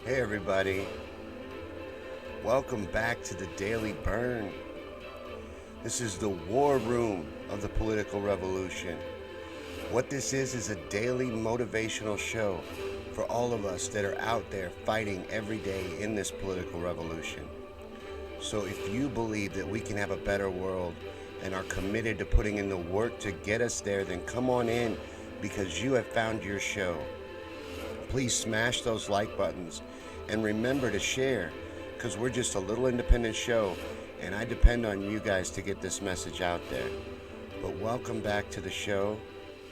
Hey everybody, welcome back to the Daily Bern. This is the war room of the political revolution. What this is a daily motivational show for all of us that are out there fighting every day in this political revolution. So if you believe that we can have a better world and are committed to putting in the work to get us there, then come on in because you have found your show. Please smash those like buttons and remember to share because we're just a little independent show and I depend on you guys to get this message out there. But welcome back to the show.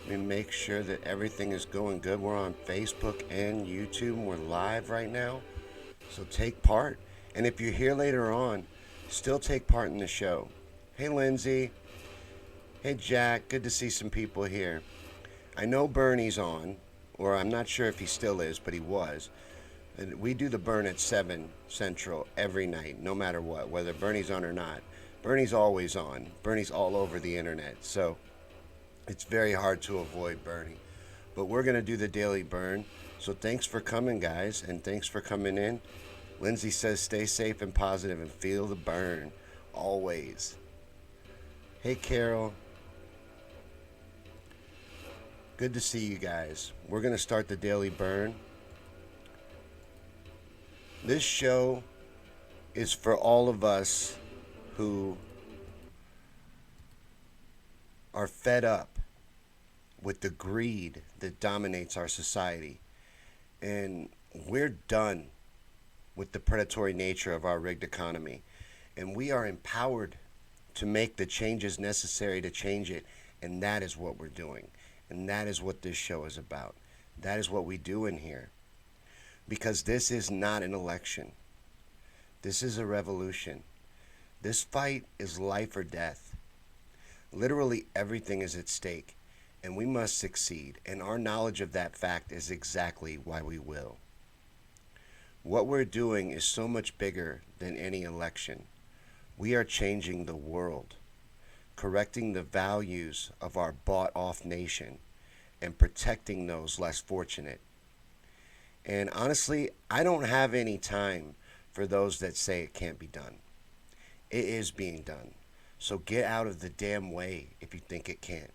We make sure that everything is going good. We're on Facebook and YouTube. We're live right now. So take part. And if you're here later on, still take part in the show. Hey Lindsay. Hey Jack. Good to see some people here. I know Bernie's on, or I'm not sure if he still is, but he was. And we do the Bern at 7 Central every night, no matter what, whether Bernie's on or not. Bernie's always on. Bernie's all over the internet, so it's very hard to avoid Bernie. But we're going to do the Daily Bern, so thanks for coming, guys, and thanks for coming in. Lindsay says stay safe and positive and feel the burn, always. Hey, Carol. Good to see you guys. We're going to start the Daily Bern. This show is for all of us who are fed up with the greed that dominates our society. And we're done with the predatory nature of our rigged economy. And we are empowered to make the changes necessary to change it. And that is what we're doing. And that is what this show is about. That is what we do in here. Because this is not an election. This is a revolution. This fight is life or death. Literally everything is at stake, and we must succeed, and our knowledge of that fact is exactly why we will. What we're doing is so much bigger than any election. We are changing the world, correcting the values of our bought-off nation, and protecting those less fortunate. And honestly, I don't have any time for those that say it can't be done. It is being done. So get out of the damn way if you think it can't.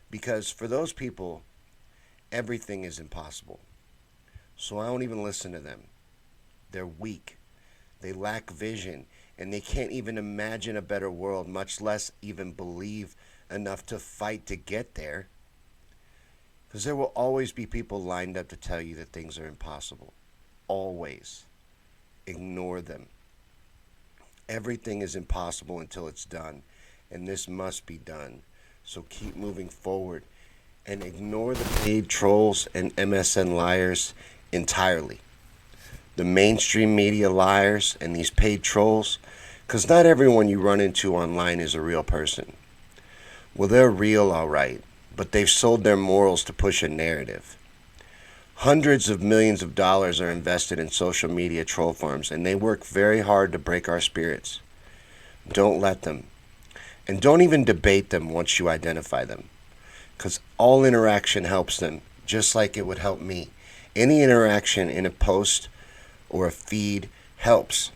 Because for those people, everything is impossible. So I don't even listen to them. They're weak. They lack vision. And they can't even imagine a better world, much less even believe enough to fight to get there. Because there will always be people lined up to tell you that things are impossible. Always. Ignore them. Everything is impossible until it's done. And this must be done. So keep moving forward. And ignore the paid trolls and MSN liars entirely. The mainstream media liars and these paid trolls. Because not everyone you run into online is a real person. Well, they're real, all right. But they've sold their morals to push a narrative. Hundreds of millions of dollars are invested in social media troll farms, and they work very hard to break our spirits. Don't let them. And don't even debate them once you identify them. Because all interaction helps them, just like it would help me. Any interaction in a post or a feed helps.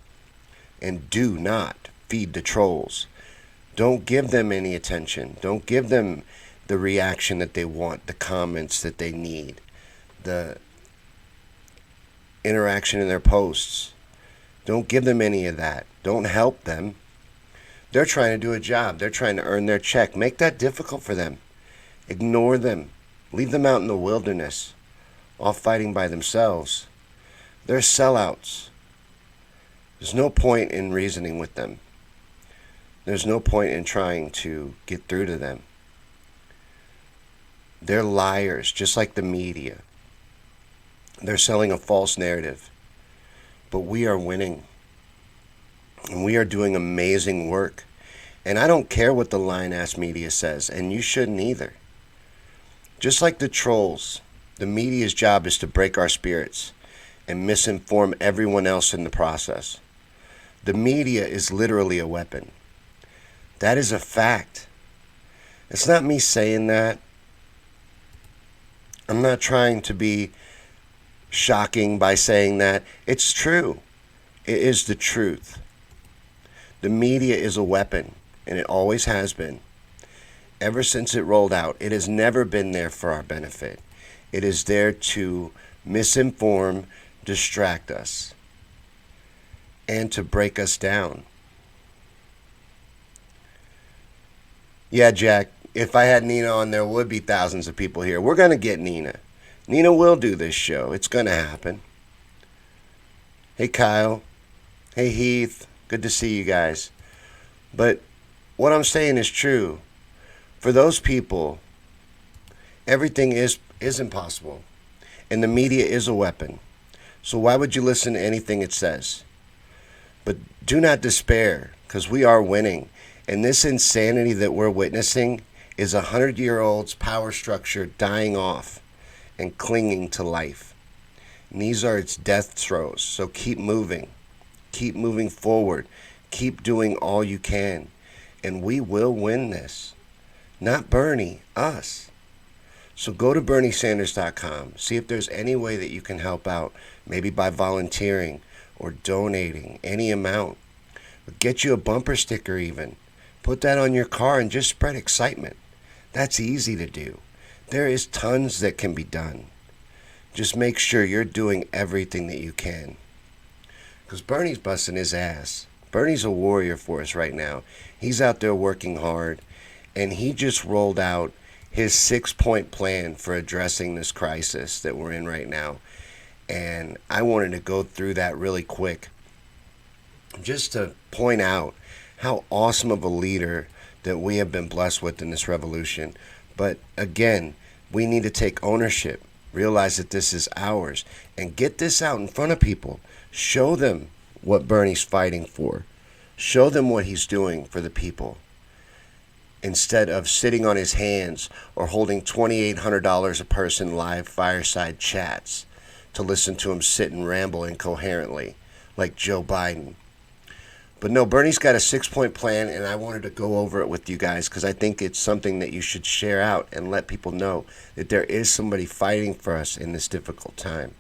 And do not feed the trolls. Don't give them any attention. Don't give them the reaction that they want, the comments that they need, the interaction in their posts. Don't give them any of that. Don't help them. They're trying to do a job. They're trying to earn their check. Make that difficult for them. Ignore them. Leave them out in the wilderness, all fighting by themselves. They're sellouts. There's no point in reasoning with them. There's no point in trying to get through to them. They're liars, just like the media. They're selling a false narrative. But we are winning. And we are doing amazing work. And I don't care what the lying-ass media says, and you shouldn't either. Just like the trolls, the media's job is to break our spirits and misinform everyone else in the process. The media is literally a weapon. That is a fact. It's not me saying that. I'm not trying to be shocking by saying that. It's true. It is the truth. The media is a weapon, and it always has been. Ever since it rolled out, it has never been there for our benefit. It is there to misinform, distract us, and to break us down. Yeah, Jack, if I had Nina on, there would be thousands of people here. We're going to get Nina. Nina will do this show. It's going to happen. Hey, Kyle. Hey, Heath. Good to see you guys. But what I'm saying is true. For those people, everything is impossible. And the media is a weapon. So why would you listen to anything it says? But do not despair, because we are winning. And this insanity that we're witnessing is 100-year-old's power structure dying off and clinging to life. And these are its death throes. So keep moving. Keep moving forward. Keep doing all you can. And we will win this. Not Bernie, us. So go to BernieSanders.com. See if there's any way that you can help out. Maybe by volunteering or donating any amount. Or get you a bumper sticker even. Put that on your car and just spread excitement. That's easy to do. There is tons that can be done. Just make sure you're doing everything that you can. Because Bernie's busting his ass. Bernie's a warrior for us right now. He's out there working hard. And he just rolled out his 6-point plan for addressing this crisis that we're in right now. And I wanted to go through that really quick. Just to point out how awesome of a leader that we have been blessed with in this revolution. But again, we need to take ownership. Realize that this is ours. And get this out in front of people. Show them what Bernie's fighting for. Show them what he's doing for the people. Instead of sitting on his hands or holding $2,800 a person live fireside chats to listen to him sit and ramble incoherently like Joe Biden. But no, Bernie's got a 6-point plan, and I wanted to go over it with you guys because I think it's something that you should share out and let people know that there is somebody fighting for us in this difficult time.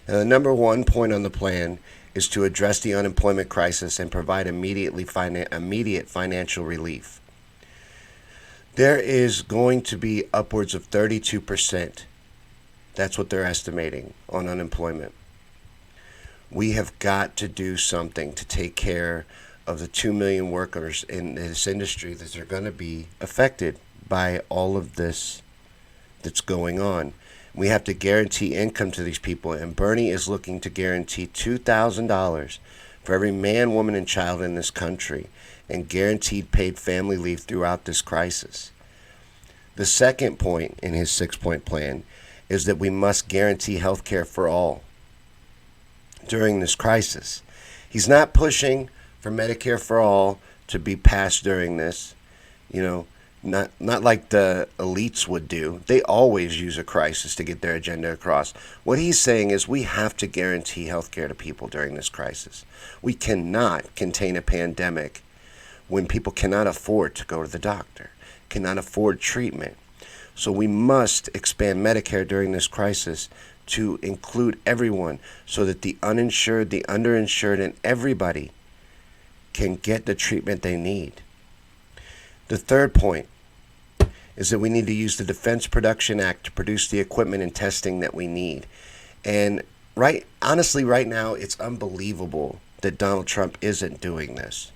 And the number 1 point on the plan is to address the unemployment crisis and provide immediate financial relief. There is going to be upwards of 32%. That's what they're estimating on unemployment. We have got to do something to take care of the 2 million workers in this industry that are going to be affected by all of this that's going on. We have to guarantee income to these people, and Bernie is looking to guarantee $2,000 for every man, woman, and child in this country, and guaranteed paid family leave throughout this crisis. The second point in his 6-point plan is that we must guarantee health care for all during this crisis. He's not pushing for Medicare for all to be passed during this, not like the elites would do. They always use a crisis to get their agenda across. What he's saying is we have to guarantee health care to people during this crisis. We cannot contain a pandemic when people cannot afford to go to the doctor, cannot afford treatment. So we must expand Medicare during this crisis to include everyone so that the uninsured, the underinsured, and everybody can get the treatment they need. The third point is that we need to use the Defense Production Act to produce the equipment and testing that we need. And honestly, right now, it's unbelievable that Donald Trump isn't doing this.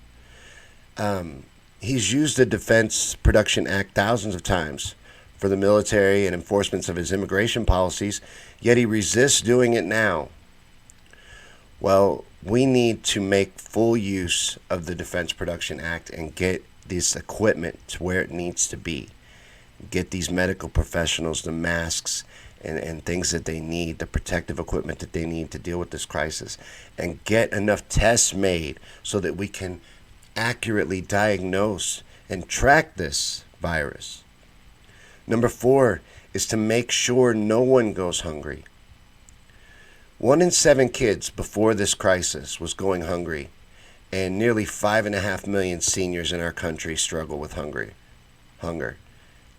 He's used the Defense Production Act thousands of times for the military and enforcements of his immigration policies, yet he resists doing it now. Well, we need to make full use of the Defense Production Act and get this equipment to where it needs to be. Get these medical professionals the masks and things that they need, the protective equipment that they need to deal with this crisis, and get enough tests made so that we can accurately diagnose and track this virus. Number 4 is to make sure no one goes hungry. 1 in 7 kids before this crisis was going hungry, and nearly 5.5 million seniors in our country struggle with hunger.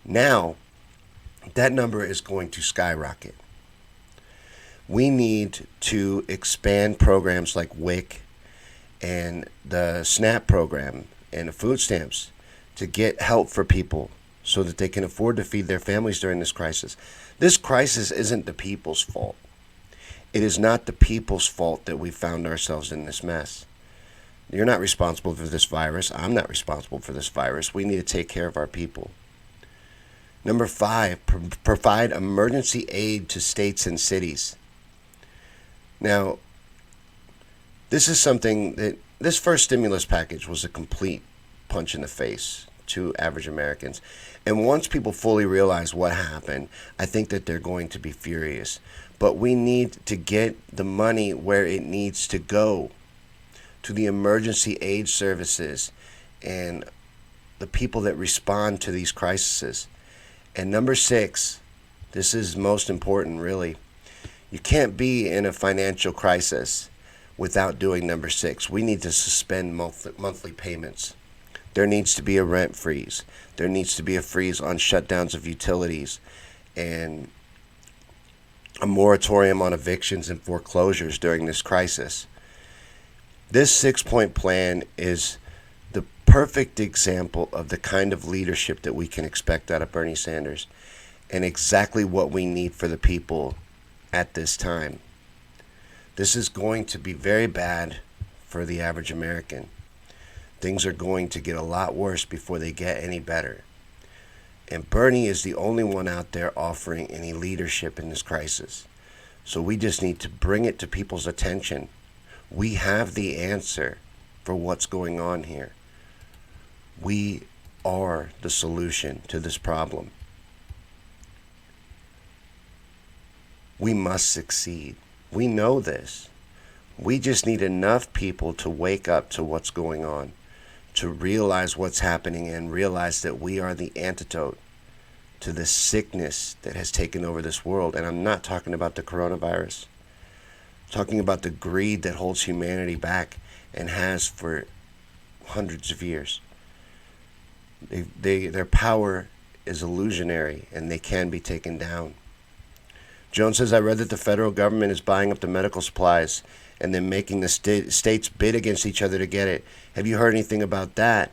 Now, that number is going to skyrocket. We need to expand programs like WIC and the SNAP program and the food stamps to get help for people so that they can afford to feed their families during this crisis. This crisis isn't the people's fault. It is not the people's fault that we found ourselves in this mess. You're not responsible for this virus. I'm not responsible for this virus. We need to take care of our people. Number 5, provide emergency aid to states and cities. Now, this is something that this first stimulus package was a complete punch in the face to average Americans. And once people fully realize what happened, I think that they're going to be furious. But we need to get the money where it needs to go, to the emergency aid services and the people that respond to these crises. And number 6, this is most important, really. You can't be in a financial crisis without doing number 6. We need to suspend monthly payments. There needs to be a rent freeze. There needs to be a freeze on shutdowns of utilities and a moratorium on evictions and foreclosures during this crisis. This 6-point plan is the perfect example of the kind of leadership that we can expect out of Bernie Sanders and exactly what we need for the people at this time. This is going to be very bad for the average American. Things are going to get a lot worse before they get any better. And Bernie is the only one out there offering any leadership in this crisis. So we just need to bring it to people's attention. We have the answer for what's going on here. We are the solution to this problem. We must succeed. We know this. We just need enough people to wake up to what's going on, to realize what's happening and realize that we are the antidote to the sickness that has taken over this world. And I'm not talking about the coronavirus. I'm talking about the greed that holds humanity back and has for hundreds of years. Their power is illusionary and they can be taken down. Jones says, I read that the federal government is buying up the medical supplies and then making the states bid against each other to get it. Have you heard anything about that?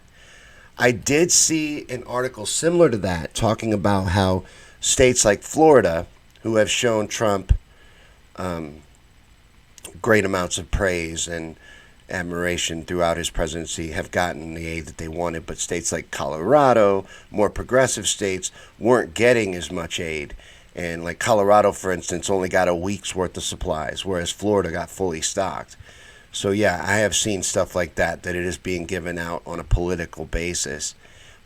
I did see an article similar to that talking about how states like Florida, who have shown Trump great amounts of praise and admiration throughout his presidency, have gotten the aid that they wanted, but states like Colorado, more progressive states, weren't getting as much aid. And like Colorado, for instance, only got a week's worth of supplies, whereas Florida got fully stocked. So yeah, I have seen stuff like that it is being given out on a political basis,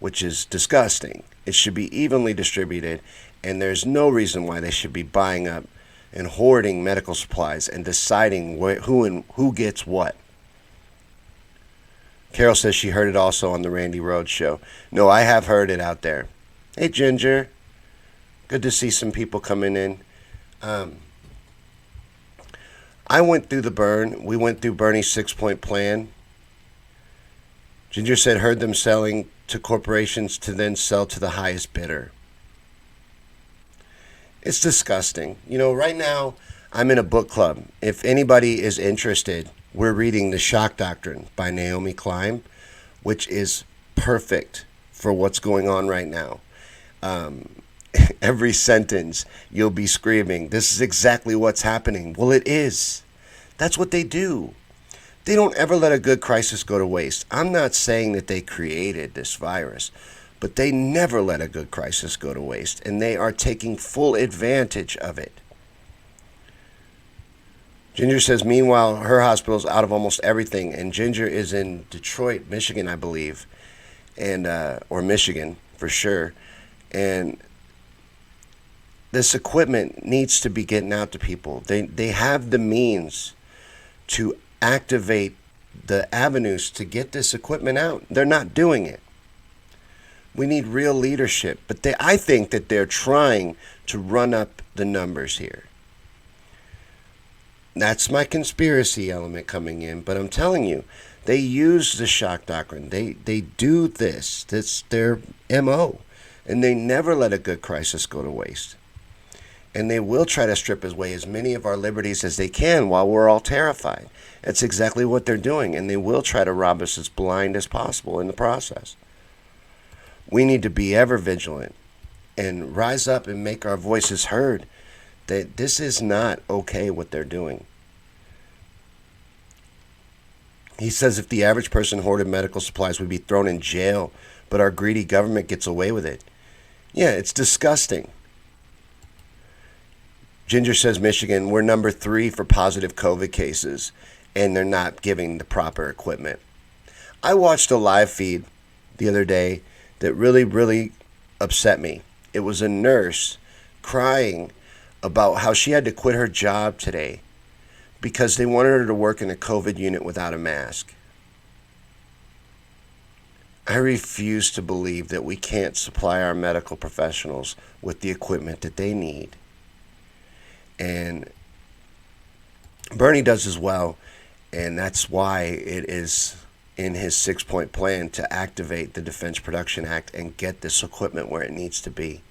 which is disgusting. It should be evenly distributed, and there's no reason why they should be buying up and hoarding medical supplies and deciding who gets what. Carol says she heard it also on the Randy Rhoads show. No, I have heard it out there. Hey, Ginger. Good to see some people coming in. I went through the Bern. We went through Bernie's 6-point plan. Ginger said, heard them selling to corporations to then sell to the highest bidder. It's disgusting. You know, right now, I'm in a book club. If anybody is interested, we're reading The Shock Doctrine by Naomi Klein, which is perfect for what's going on right now. Every sentence you'll be screaming, this is exactly what's happening. Well, it is. That's what they do. They don't ever let a good crisis go to waste. I'm not saying that they created this virus, but they never let a good crisis go to waste, and they are taking full advantage of it. Ginger says, meanwhile, her hospital's out of almost everything, and Ginger is in Detroit, Michigan, I believe, and or Michigan for sure, and this equipment needs to be getting out to people. They have the means to activate the avenues to get this equipment out. They're not doing it. We need real leadership. But I think that they're trying to run up the numbers here. That's my conspiracy element coming in. But I'm telling you, they use the shock doctrine. They do this. That's their MO. And they never let a good crisis go to waste. And they will try to strip away as many of our liberties as they can while we're all terrified. That's exactly what they're doing, and they will try to rob us as blind as possible in the process. We need to be ever vigilant and rise up and make our voices heard that this is not okay what they're doing. He says if the average person hoarded medical supplies, we'd be thrown in jail, but our greedy government gets away with it. Yeah, it's disgusting. Ginger says Michigan, we're number 3 for positive COVID cases, and they're not giving the proper equipment. I watched a live feed the other day that really, really upset me. It was a nurse crying about how she had to quit her job today because they wanted her to work in a COVID unit without a mask. I refuse to believe that we can't supply our medical professionals with the equipment that they need. And Bernie does as well, and that's why it is in his 6-point plan to activate the Defense Production Act and get this equipment where it needs to be.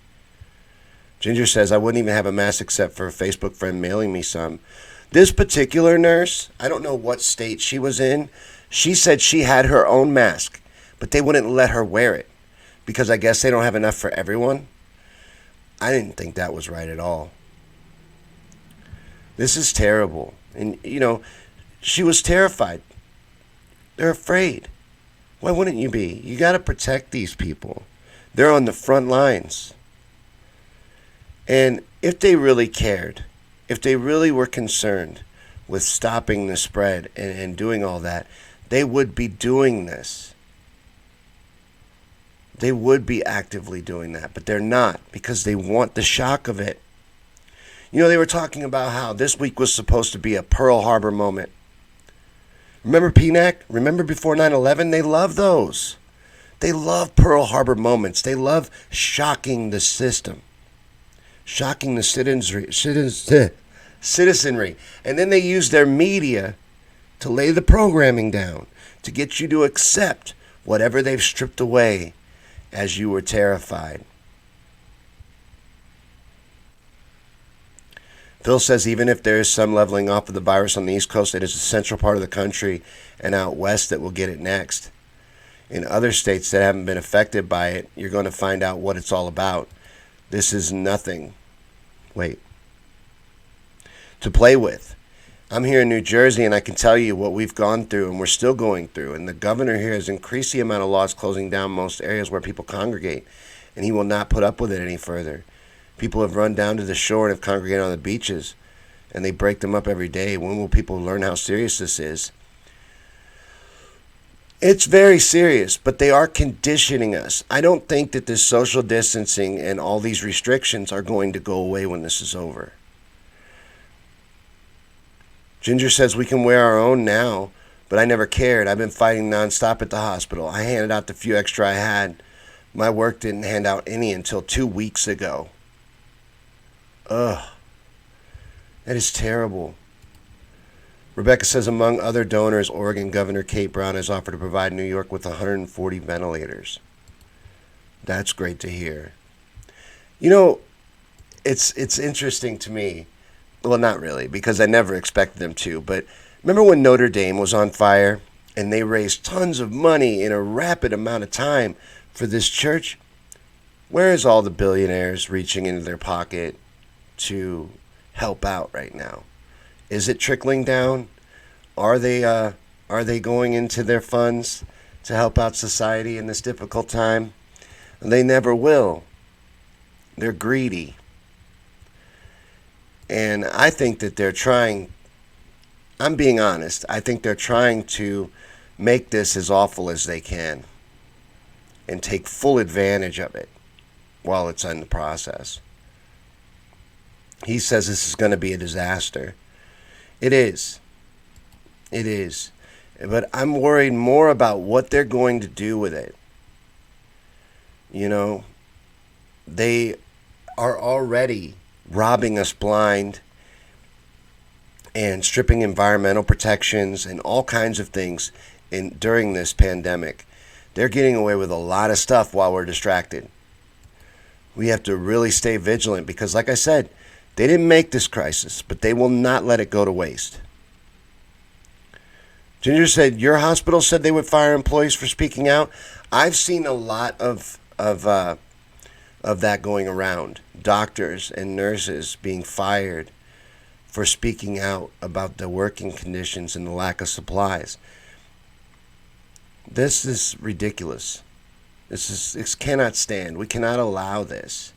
Ginger says, I wouldn't even have a mask except for a Facebook friend mailing me some. This particular nurse, I don't know what state she was in, she said she had her own mask, but they wouldn't let her wear it because I guess they don't have enough for everyone. I didn't think that was right at all. This is terrible. And, she was terrified. They're afraid. Why wouldn't you be? You got to protect these people. They're on the front lines. And if they really cared, if they really were concerned with stopping the spread and doing all that, they would be doing this. They would be actively doing that, but they're not because they want the shock of it. They were talking about how this week was supposed to be a Pearl Harbor moment. Remember PNAC? Remember before 9/11? They love those. They love Pearl Harbor moments. They love shocking the system, shocking the citizenry. And then they use their media to lay the programming down, to get you to accept whatever they've stripped away as you were terrified. Phil says even if there is some leveling off of the virus on the East Coast, it is a central part of the country and out west that will get it next. In other states that haven't been affected by it, you're going to find out what it's all about. This is nothing. To play with. I'm here in New Jersey, and I can tell you what we've gone through, and we're still going through. And the governor here has increased the amount of laws closing down most areas where people congregate, and he will not put up with it any further. People have run down to the shore and have congregated on the beaches, and they break them up every day. When will people learn how serious this is? It's very serious, but they are conditioning us. I don't think that this social distancing and all these restrictions are going to go away when this is over. Ginger says we can wear our own now, but I never cared. I've been fighting nonstop at the hospital. I handed out the few extra I had. My work didn't hand out any until 2 weeks ago. Ugh. That is terrible. Rebecca says, among other donors, Oregon Governor Kate Brown has offered to provide New York with 140 ventilators. That's great to hear. It's interesting to me. Well, not really, because I never expected them to. But remember when Notre Dame was on fire and they raised tons of money in a rapid amount of time for this church? Where is all the billionaires reaching into their pocket to help out right now? Is it trickling down? Are they going into their funds to help out society in this difficult time? They never will. They're greedy. And I think that they're trying, I'm being honest, I think they're trying to make this as awful as they can and take full advantage of it while it's in the process. He says this is going to be a disaster. It is. It is. But I'm worried more about what they're going to do with it. They are already robbing us blind and stripping environmental protections and all kinds of things during this pandemic. They're getting away with a lot of stuff while we're distracted. We have to really stay vigilant because, like I said, They didn't make this crisis, but they will not let it go to waste. Ginger said, your hospital said they would fire employees for speaking out. I've seen a lot of that going around. Doctors and nurses being fired for speaking out about the working conditions and the lack of supplies. This is ridiculous. This cannot stand. We cannot allow this.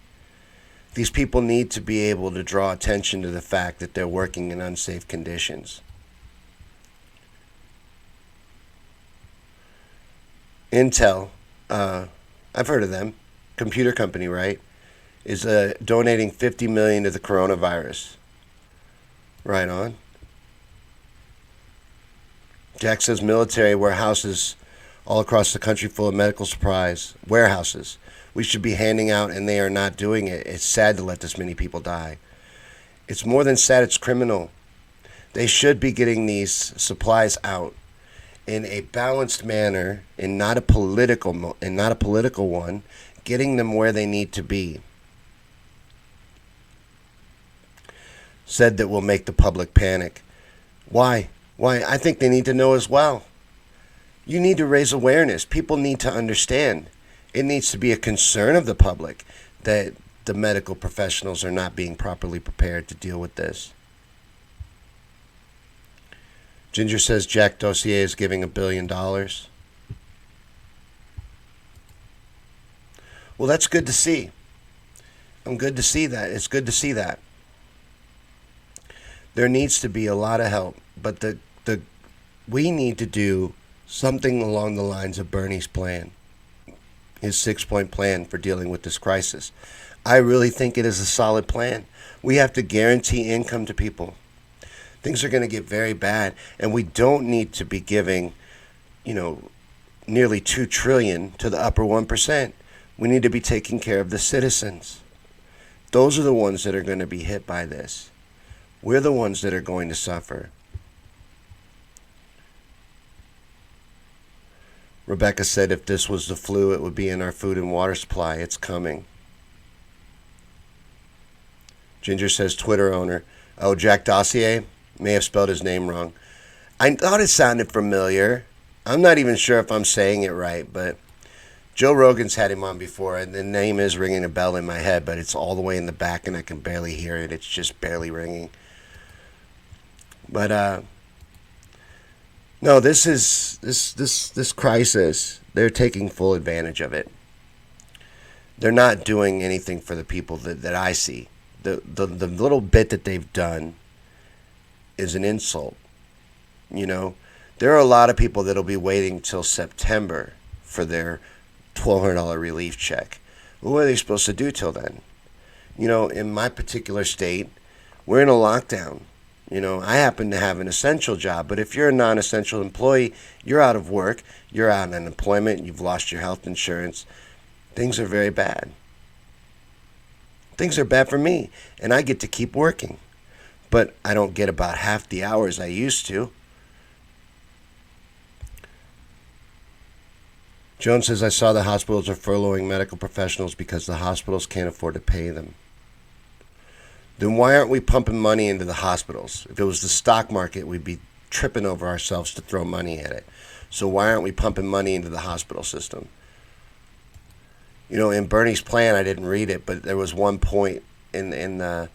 These people need to be able to draw attention to the fact that they're working in unsafe conditions. Intel, I've heard of them, computer company, right, is donating $50 million to the coronavirus. Right on. Jack says military warehouses all across the country full of medical supplies. Warehouses. We should be handing out, and they are not doing it. It's sad to let this many people die. It's more than sad, it's criminal. They should be getting these supplies out in a balanced manner and not a political one, getting them where they need to be. Said that will make the public panic. Why? I think they need to know as well. You need to raise awareness. People need to understand. It needs to be a concern of the public that the medical professionals are not being properly prepared to deal with this. Ginger says Jack Dossier is giving $1 billion. Well, that's good to see. I'm good to see that. It's good to see that. There needs to be a lot of help, but we need to do something along the lines of Bernie's plan, his 6-point plan for dealing with this crisis. I really think it is a solid plan. We have to guarantee income to people. Things are going to get very bad, and we don't need to be giving, nearly $2 trillion to the upper 1%. We need to be taking care of the citizens. Those are the ones that are going to be hit by this. We're the ones that are going to suffer. Rebecca said if this was the flu, it would be in our food and water supply. It's coming. Ginger says Twitter owner. Oh, Jack Dossier? May have spelled his name wrong. I thought it sounded familiar. I'm not even sure if I'm saying it right, but Joe Rogan's had him on before, and the name is ringing a bell in my head, but it's all the way in the back, and I can barely hear it. It's just barely ringing. But no, this crisis, they're taking full advantage of it. They're not doing anything for the people that I see. The little bit that they've done is an insult. There are a lot of people that'll be waiting till September for their $1,200 relief check. What are they supposed to do till then? In my particular state, we're in a lockdown. I happen to have an essential job, but if you're a non-essential employee, you're out of work, you're out on unemployment, you've lost your health insurance. Things are very bad. Things are bad for me, and I get to keep working. But I don't get about half the hours I used to. Jones says, I saw the hospitals are furloughing medical professionals because the hospitals can't afford to pay them. Then why aren't we pumping money into the hospitals? If it was the stock market, we'd be tripping over ourselves to throw money at it. So why aren't we pumping money into the hospital system? In Bernie's plan, I didn't read it, but there was one point in the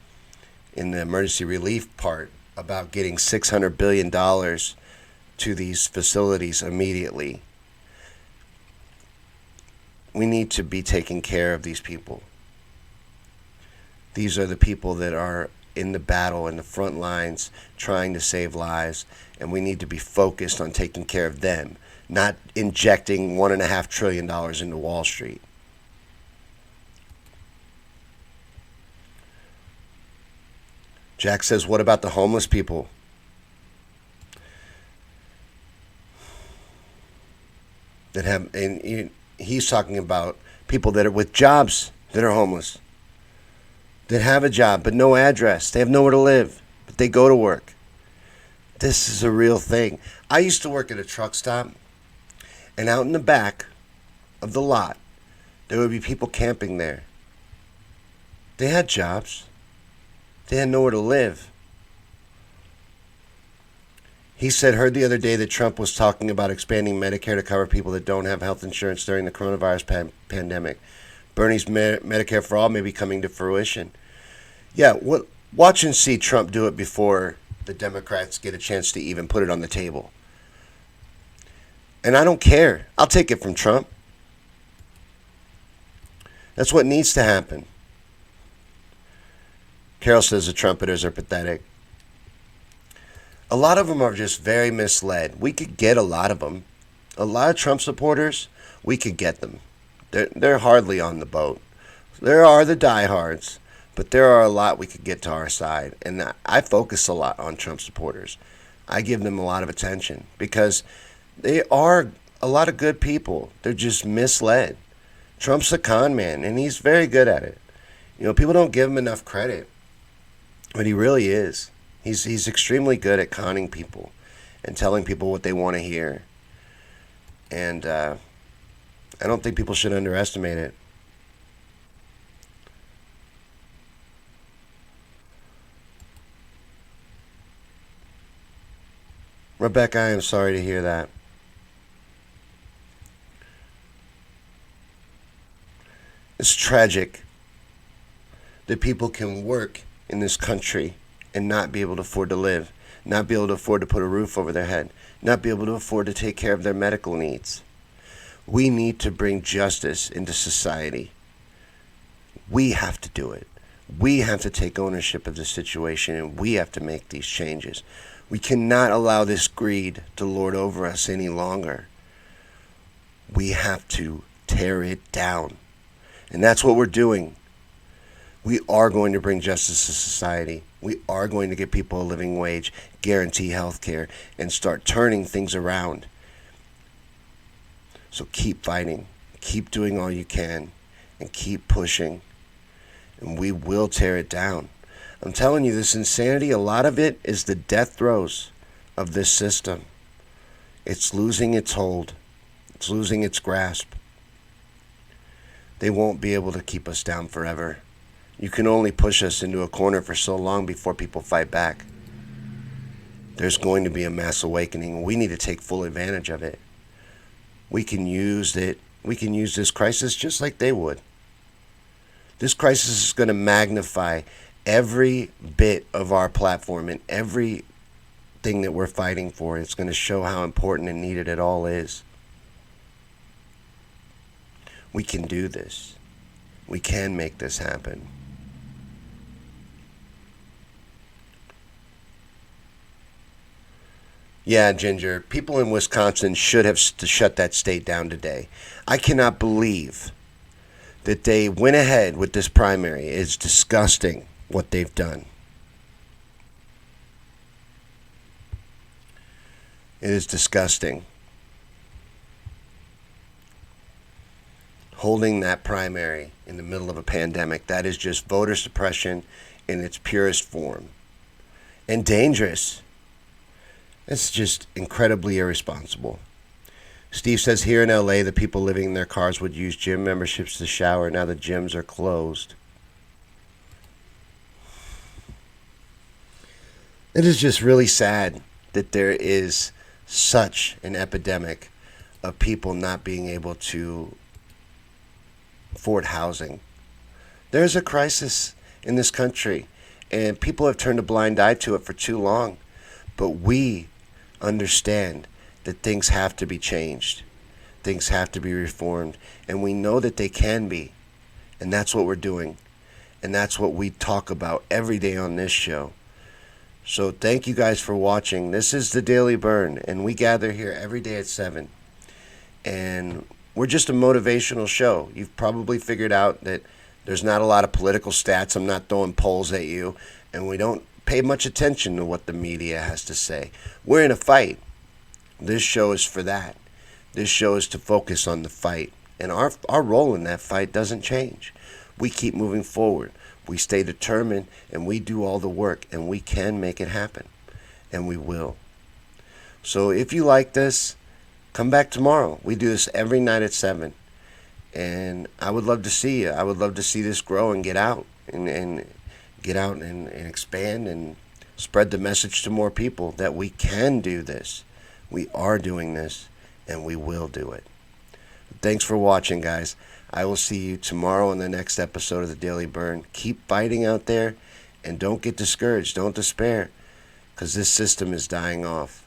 emergency relief part about getting $600 billion to these facilities immediately. We need to be taking care of these people. These are the people that are in the battle, in the front lines, trying to save lives, and we need to be focused on taking care of them, not injecting $1.5 trillion into Wall Street. Jack says, what about the homeless people? That have, and he's talking about people that are with jobs that are homeless, that have a job but no address. They have nowhere to live, but they go to work. This is a real thing. I used to work at a truck stop, and out in the back of the lot, there would be people camping there. They had jobs. They had nowhere to live. He said, heard the other day that Trump was talking about expanding Medicare to cover people that don't have health insurance during the coronavirus pandemic. Bernie's Medicare for All may be coming to fruition. Yeah, watch and see Trump do it before the Democrats get a chance to even put it on the table. And I don't care. I'll take it from Trump. That's what needs to happen. Carol says the trumpeters are pathetic. A lot of them are just very misled. We could get a lot of them. A lot of Trump supporters, we could get them. They're hardly on the boat. There are the diehards, but there are a lot we could get to our side. And I focus a lot on Trump supporters. I give them a lot of attention because they are a lot of good people. They're just misled. Trump's a con man, and he's very good at it. You know, people don't give him enough credit, but he really is. He's extremely good at conning people and telling people what they want to hear. And I don't think people should underestimate it. Rebecca, I am sorry to hear that. It's tragic that people can work in this country and not be able to afford to live, not be able to afford to put a roof over their head, not be able to afford to take care of their medical needs. We need to bring justice into society. We have to do it. We have to take ownership of the situation, and we have to make these changes. We cannot allow this greed to lord over us any longer. We have to tear it down. And that's what we're doing. We are going to bring justice to society. We are going to get people a living wage, guarantee health care, and start turning things around. So keep fighting. Keep doing all you can. And keep pushing. And we will tear it down. I'm telling you, this insanity, a lot of it is the death throes of this system. It's losing its hold. It's losing its grasp. They won't be able to keep us down forever. You can only push us into a corner for so long before people fight back. There's going to be a mass awakening. We need to take full advantage of it. We can use it. We can use this crisis just like they would. This crisis is going to magnify every bit of our platform and everything that we're fighting for. It's going to show how important and needed it all is. We can do this. We can make this happen. Yeah, Ginger, people in Wisconsin should have shut that state down today. I cannot believe that they went ahead with this primary. It's disgusting what they've done. It is disgusting. Holding that primary in the middle of a pandemic, that is just voter suppression in its purest form. And dangerous. It's just incredibly irresponsible. Steve says here in LA, the people living in their cars would use gym memberships to shower. Now the gyms are closed. It is just really sad that there is such an epidemic of people not being able to afford housing. There's a crisis in this country, and people have turned a blind eye to it for too long. But we understand that things have to be changed. Things have to be reformed. And we know that they can be. And that's what we're doing. And that's what we talk about every day on this show. So thank you guys for watching. This is the Daily Bern. And we gather here every day at 7. And we're just a motivational show. You've probably figured out that there's not a lot of political stats. I'm not throwing polls at you. And we don't pay much attention to what the media has to say. We're in a fight. This show is for that. This show is to focus on the fight. And our role in that fight doesn't change. We keep moving forward. We stay determined, and we do all the work, and we can make it happen. And we will. So if you like this, come back tomorrow. We do this every night at 7. And I would love to see you. I would love to see this grow and get out and get out and expand and spread the message to more people that we can do this. We are doing this, and we will do it. Thanks for watching, guys. I will see you tomorrow in the next episode of the Daily Bern. Keep fighting out there, and don't get discouraged. Don't despair, because this system is dying off.